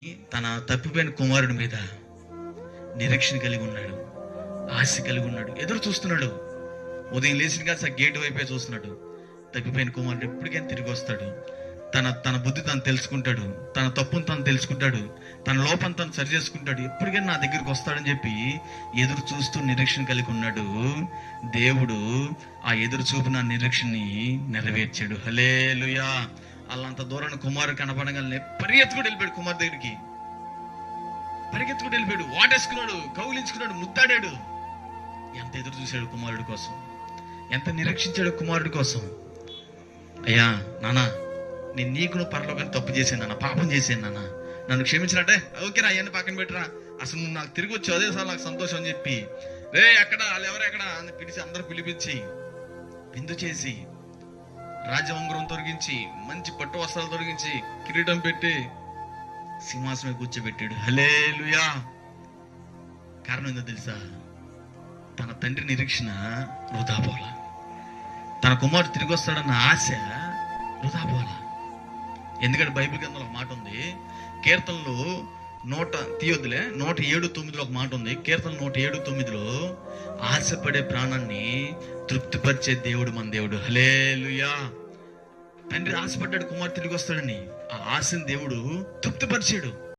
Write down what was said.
తన తప్పిపోయిన కుమారుడి మీద నిరీక్షణ కలిగి ఉన్నాడు, ఆశ కలిగి ఉన్నాడు, ఎదురు చూస్తున్నాడు. ఉదయం లేచిన కాదు గేటు వైపే చూస్తున్నాడు. తప్పిపోయిన కుమారుడు ఎప్పటికైనా తిరిగి వస్తాడు. తన బుద్ధి తను తెలుసుకుంటాడు, తన తప్పును తను తెలుసుకుంటాడు, తన లోపం తను సరి చేసుకుంటాడు. ఎప్పటికైనా నా దగ్గరికి వస్తాడని చెప్పి ఎదురు చూస్తూ నిరీక్షణ కలిగి ఉన్నాడు. దేవుడు ఆ ఎదురు చూపున నిరీక్షణని నెరవేర్చాడు. హల్లెలూయా. అల్లంత దూరాన్ని కుమారుడు కనపడగానే పరిగెత్తుకుని వెళ్ళిపోయాడు. కుమారు దగ్గరికి పరిగెత్తుకుని వెళ్ళిపోయాడు, వాటేసుకున్నాడు, కౌలించుకున్నాడు, ముద్దాడాడు. ఎంత ఎదురు చూశాడు కుమారుడి కోసం, ఎంత నిరీక్షించాడు కుమారుడి కోసం. అయ్యా నాన్న, నేను నీకు పరలోకాన్ని తప్పు చేశాను నాన్న, పాపం చేశాను నాన్న, నన్ను క్షమించినట్టే. ఓకేరా, అవన్నీ పక్కన పెట్టరా, అసలు నువ్వు నాకు తిరిగి వచ్చి అదే సార్ నాకు సంతోషం అని చెప్పి, రే ఎక్కడ వాళ్ళు ఎవరెక్కడ అని పిలిచి అందరూ పిలిపించి విందు చేసి రాజవంగరం తొలగించి మంచి పట్టు వస్త్రాలు తొలగించి కిరీటం పెట్టి సింహాసనం కూర్చోబెట్టాడు. హల్లెలూయా. కారణం ఏందో తెలుసా? తన తండ్రి నిరీక్షణ వృధా పోలా, తన కుమారుడు తిరిగి వస్తాడన్న ఆశ వృధా పోలా. ఎందుకంటే బైబిల్ కింద ఒక మాట ఉంది, కీర్తనలు 107:9 ఒక మాట ఉంది. కీర్తన 107:9 ఆశపడే ప్రాణాన్ని తృప్తిపరిచే దేవుడు మన దేవుడు. హల్లెలూయా. తండ్రి ఆశపడ్డాడు కుమారుడు తిరిగి వస్తాడని, ఆ ఆశని దేవుడు తృప్తిపరిచాడు.